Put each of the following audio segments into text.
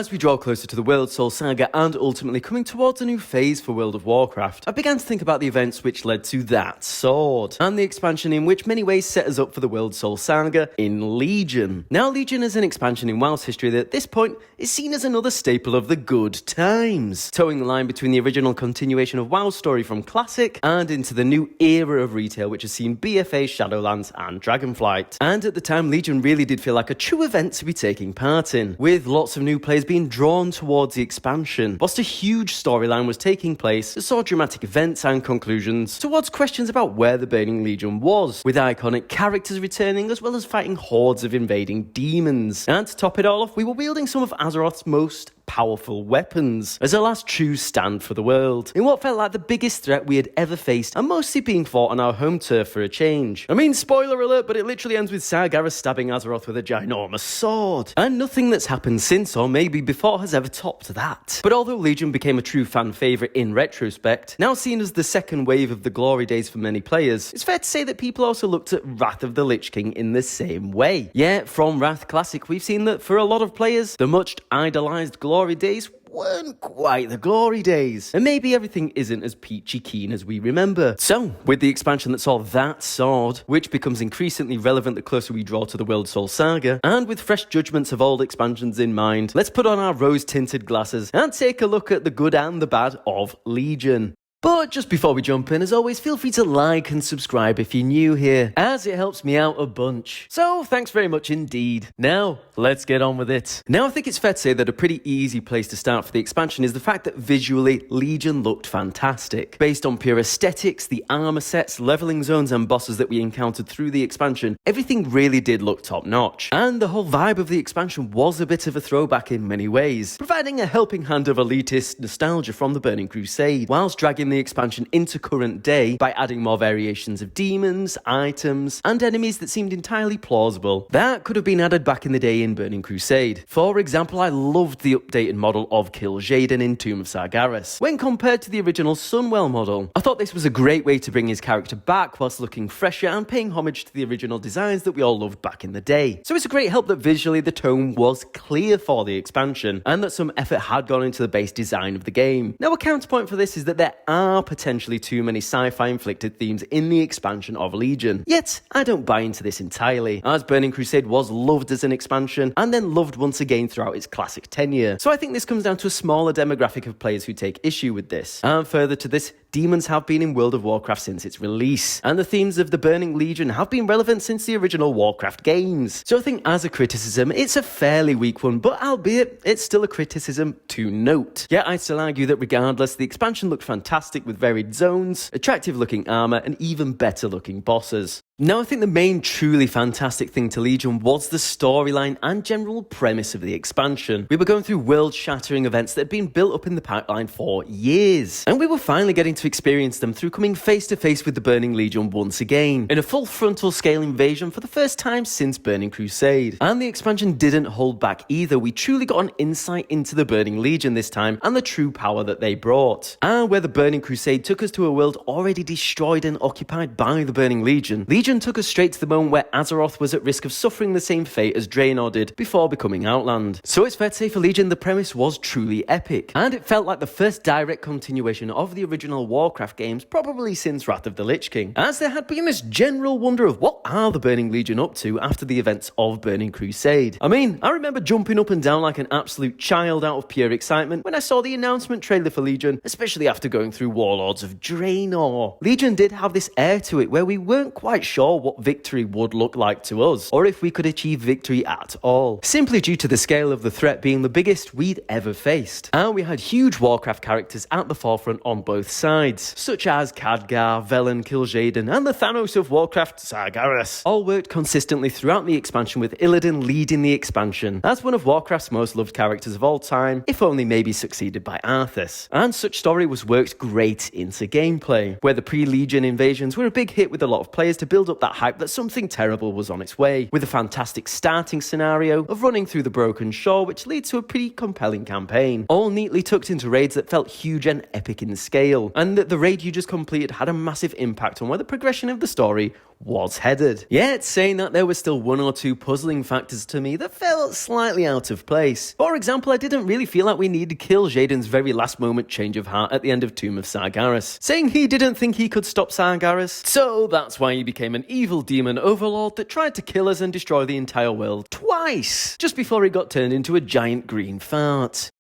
As we draw closer to the World Soul Saga and ultimately coming towards a new phase for World of Warcraft, I began to think about the events which led to that sword, and the expansion in which many ways set us up for the World Soul Saga in Legion. Now, Legion is an expansion in WoW's history that at this point is seen as another staple of the good times, towing the line between the original continuation of WoW's story from Classic and into the new era of retail which has seen BFA, Shadowlands and Dragonflight. And at the time, Legion really did feel like a true event to be taking part in, with lots of new players being drawn towards the expansion, whilst a huge storyline was taking place that saw dramatic events and conclusions towards questions about where the Burning Legion was, with iconic characters returning as well as fighting hordes of invading demons. And to top it all off, we were wielding some of Azeroth's most powerful weapons as a last true stand for the world, in what felt like the biggest threat we had ever faced, and mostly being fought on our home turf for a change. I mean, spoiler alert, but it literally ends with Sargeras stabbing Azeroth with a ginormous sword, and nothing that's happened since or maybe before has ever topped that. But although Legion became a true fan favourite in retrospect, now seen as the second wave of the glory days for many players, it's fair to say that people also looked at Wrath of the Lich King in the same way. Yeah, from Wrath Classic, we've seen that for a lot of players, the much idolised glory days weren't quite the glory days, and maybe everything isn't as peachy keen as we remember. So, with the expansion that saw that sword, which becomes increasingly relevant the closer we draw to the World Soul Saga, and with fresh judgments of old expansions in mind, let's put on our rose-tinted glasses and take a look at the good and the bad of Legion. But just before we jump in, as always, feel free to like and subscribe if you're new here, as it helps me out a bunch. So, thanks very much indeed. Now, let's get on with it. Now, I think it's fair to say that a pretty easy place to start for the expansion is the fact that visually, Legion looked fantastic. Based on pure aesthetics, the armor sets, leveling zones and bosses that we encountered through the expansion, everything really did look top-notch. And the whole vibe of the expansion was a bit of a throwback in many ways, providing a helping hand of elitist nostalgia from the Burning Crusade, whilst dragging the expansion into current day by adding more variations of demons, items, and enemies that seemed entirely plausible that could have been added back in the day in Burning Crusade. For example, I loved the updated model of Kil'jaeden in Tomb of Sargeras when compared to the original Sunwell model. I thought this was a great way to bring his character back whilst looking fresher and paying homage to the original designs that we all loved back in the day. So it's a great help that visually the tone was clear for the expansion and that some effort had gone into the base design of the game. Now, a counterpoint for this is that there are potentially too many sci-fi inflicted themes in the expansion of Legion. Yet, I don't buy into this entirely, as Burning Crusade was loved as an expansion and then loved once again throughout its classic tenure. So I think this comes down to a smaller demographic of players who take issue with this. And further to this, demons have been in World of Warcraft since its release, and the themes of the Burning Legion have been relevant since the original Warcraft games. So I think as a criticism, it's a fairly weak one, but albeit, it's still a criticism to note. Yet I'd still argue that regardless, the expansion looked fantastic with varied zones, attractive looking armor, and even better looking bosses. Now, I think the main truly fantastic thing to Legion was the storyline and general premise of the expansion. We were going through world-shattering events that had been built up in the pipeline for years, and we were finally getting to experience them through coming face-to-face with the Burning Legion once again, in a full frontal-scale invasion for the first time since Burning Crusade. And the expansion didn't hold back either. We truly got an insight into the Burning Legion this time, and the true power that they brought. And where the Burning Crusade took us to a world already destroyed and occupied by the Burning Legion, Legion took us straight to the moment where Azeroth was at risk of suffering the same fate as Draenor did before becoming Outland. So it's fair to say for Legion, the premise was truly epic, and it felt like the first direct continuation of the original Warcraft games probably since Wrath of the Lich King, as there had been this general wonder of what are the Burning Legion up to after the events of Burning Crusade. I mean, I remember jumping up and down like an absolute child out of pure excitement when I saw the announcement trailer for Legion, especially after going through Warlords of Draenor. Legion did have this air to it where we weren't quite sure what victory would look like to us, or if we could achieve victory at all, simply due to the scale of the threat being the biggest we'd ever faced. And we had huge Warcraft characters at the forefront on both sides, such as Khadgar, Velen, Kil'jaeden, and the Thanos of Warcraft, Sargeras, all worked consistently throughout the expansion, with Illidan leading the expansion as one of Warcraft's most loved characters of all time, if only maybe succeeded by Arthas. And such story was worked great into gameplay, where the pre-Legion invasions were a big hit with a lot of players to build up that hype that something terrible was on its way, with a fantastic starting scenario of running through the broken shore, which leads to a pretty compelling campaign, all neatly tucked into raids that felt huge and epic in scale, and that the raid you just completed had a massive impact on where the progression of the story was headed. Yet, saying that, there were still one or two puzzling factors to me that felt slightly out of place. For example, I didn't really feel like we needed to kill Jaden's very last moment change of heart at the end of Tomb of Sargeras, saying he didn't think he could stop Sargeras, so that's why he became an evil demon overlord that tried to kill us and destroy the entire world twice, just before he got turned into a giant green fart.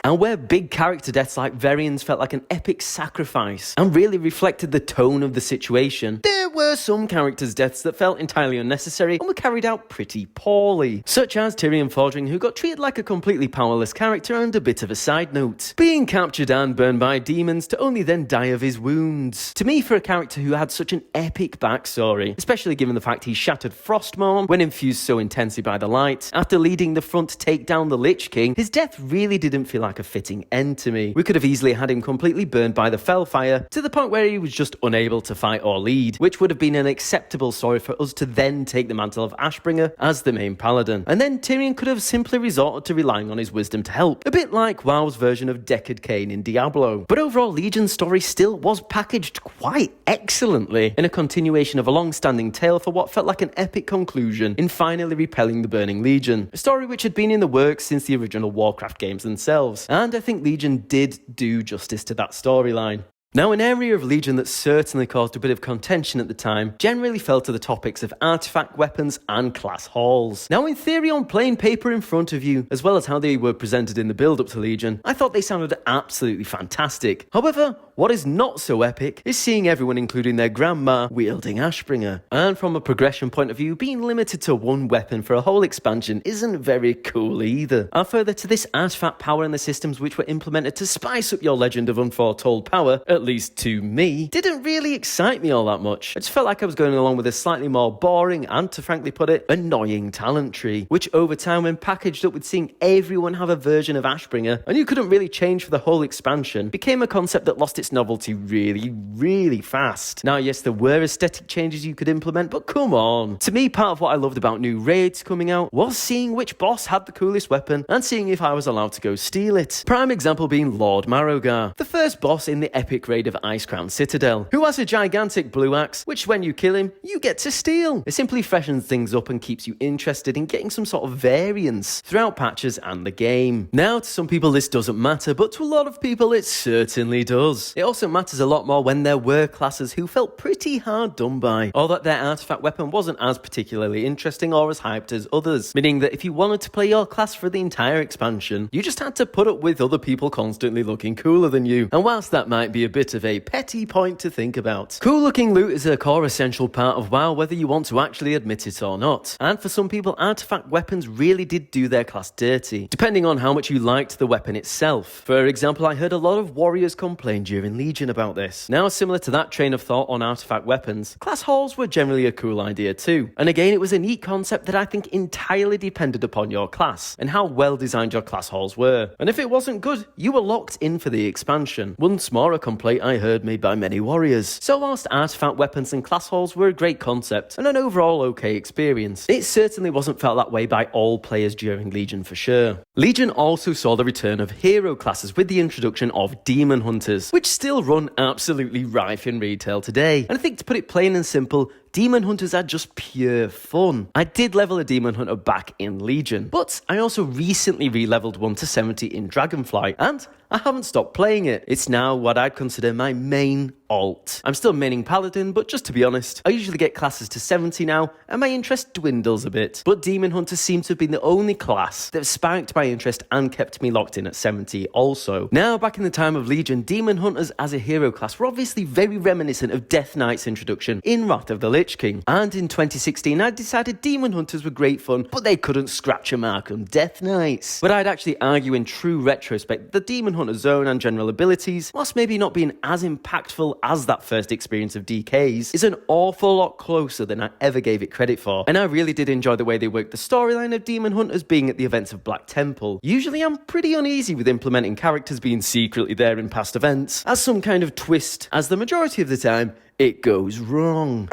And where big character deaths like Varians felt like an epic sacrifice and really reflected the tone of the situation, there were some characters' deaths that felt entirely unnecessary and were carried out pretty poorly, such as Tyrion Fordring, who got treated like a completely powerless character and a bit of a side note, being captured and burned by demons to only then die of his wounds. To me, for a character who had such an epic backstory, especially given the fact he shattered Frostmourne when infused so intensely by the light, after leading the front to take down the Lich King, his death really didn't feel like a fitting end to me. We could have easily had him completely burned by the Fellfire to the point where he was just unable to fight or lead, which would have been an acceptable story for us to then take the mantle of Ashbringer as the main paladin. And then Tyrion could have simply resorted to relying on his wisdom to help, a bit like WoW's version of Deckard Cain in Diablo. But overall, Legion's story still was packaged quite excellently in a continuation of a long-standing tale for what felt like an epic conclusion in finally repelling the Burning Legion, a story which had been in the works since the original Warcraft games themselves. And I think Legion did do justice to that storyline. Now, an area of Legion that certainly caused a bit of contention at the time generally fell to the topics of artifact weapons and class halls. Now, in theory, on plain paper in front of you, as well as how they were presented in the build-up to Legion, I thought they sounded absolutely fantastic. However, what is not so epic is seeing everyone, including their grandma, wielding Ashbringer. And from a progression point of view, being limited to one weapon for a whole expansion isn't very cool either. And further to this, artifact power and the systems which were implemented to spice up your Legend of Unforetold Power, at least to me, didn't really excite me all that much. I just felt like I was going along with a slightly more boring and, to frankly put it, annoying talent tree, which over time, when packaged up with seeing everyone have a version of Ashbringer, and you couldn't really change for the whole expansion, became a concept that lost its novelty really fast. Now, yes, there were aesthetic changes you could implement, but come on. To me, part of what I loved about new raids coming out was seeing which boss had the coolest weapon and seeing if I was allowed to go steal it. Prime example being Lord Marrowgar, the first boss in the epic raid of Icecrown Citadel, who has a gigantic blue axe, which when you kill him, you get to steal. It simply freshens things up and keeps you interested in getting some sort of variance throughout patches and the game. Now, to some people this doesn't matter, but to a lot of people it certainly does. It also matters a lot more when there were classes who felt pretty hard done by, or that their artifact weapon wasn't as particularly interesting or as hyped as others, meaning that if you wanted to play your class for the entire expansion, you just had to put up with other people constantly looking cooler than you. And whilst that might be a bit of a petty point to think about, cool looking loot is a core essential part of WoW, whether you want to actually admit it or not. And for some people, artifact weapons really did do their class dirty, depending on how much you liked the weapon itself. For example, I heard a lot of warriors complain during Legion about this. Now, similar to that train of thought on artifact weapons, class halls were generally a cool idea too. And again, it was a neat concept that I think entirely depended upon your class and how well designed your class halls were. And if it wasn't good, you were locked in for the expansion. Once more, a complaint I heard made by many warriors. So whilst artifact weapons and class halls were a great concept and an overall okay experience, it certainly wasn't felt that way by all players during Legion for sure. Legion also saw the return of hero classes with the introduction of demon hunters, which still run absolutely rife in retail today. And I think, to put it plain and simple, demon hunters are just pure fun. I did level a demon hunter back in Legion, but I also recently re-leveled one to 70 in Dragonflight, and I haven't stopped playing it. It's now what I'd consider my main alt. I'm still maining Paladin, but just to be honest, I usually get classes to 70 now, and my interest dwindles a bit. But Demon Hunters seem to have been the only class that spiked my interest and kept me locked in at 70 also. Now, back in the time of Legion, Demon Hunters as a hero class were obviously very reminiscent of Death Knight's introduction in Wrath of the Lich King. And in 2016, I decided Demon Hunters were great fun, but they couldn't scratch a mark on Death Knights. But I'd actually argue in true retrospect that Demon Hunter's zone and general abilities, whilst maybe not being as impactful as that first experience of DK's, is an awful lot closer than I ever gave it credit for. And I really did enjoy the way they worked the storyline of Demon Hunters being at the events of Black Temple. Usually I'm pretty uneasy with implementing characters being secretly there in past events as some kind of twist, as the majority of the time it goes wrong.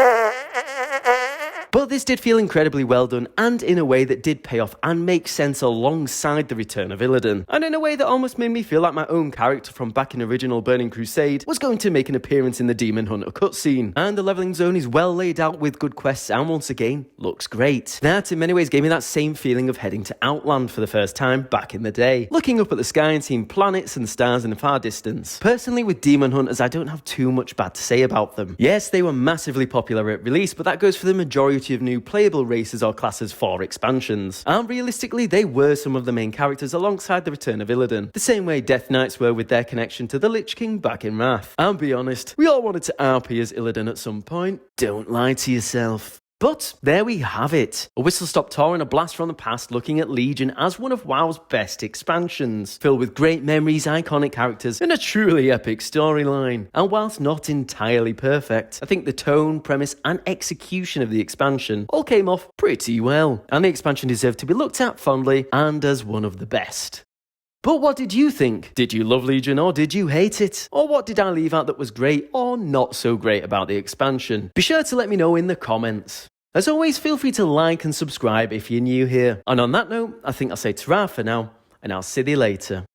But this did feel incredibly well done, and in a way that did pay off and make sense alongside the return of Illidan. And in a way that almost made me feel like my own character from back in original Burning Crusade was going to make an appearance in the Demon Hunter cutscene. And the leveling zone is well laid out with good quests, and once again, looks great. That in many ways gave me that same feeling of heading to Outland for the first time back in the day. Looking up at the sky and seeing planets and stars in the far distance. Personally, with Demon Hunters, I don't have too much bad to say about them. Yes, they were massively popular at release, but that goes for the majority of new playable races or classes for expansions. And realistically, they were some of the main characters alongside the return of Illidan, the same way Death Knights were with their connection to the Lich King back in Wrath. And be honest, we all wanted to RP as Illidan at some point. Don't lie to yourself. But there we have it. A whistle-stop tour and a blast from the past looking at Legion as one of WoW's best expansions, filled with great memories, iconic characters, and a truly epic storyline. And whilst not entirely perfect, I think the tone, premise, and execution of the expansion all came off pretty well, and the expansion deserved to be looked at fondly and as one of the best. But what did you think? Did you love Legion or did you hate it? Or what did I leave out that was great or not so great about the expansion? Be sure to let me know in the comments. As always, feel free to like and subscribe if you're new here. And on that note, I think I'll say ta-ra for now, and I'll see you later.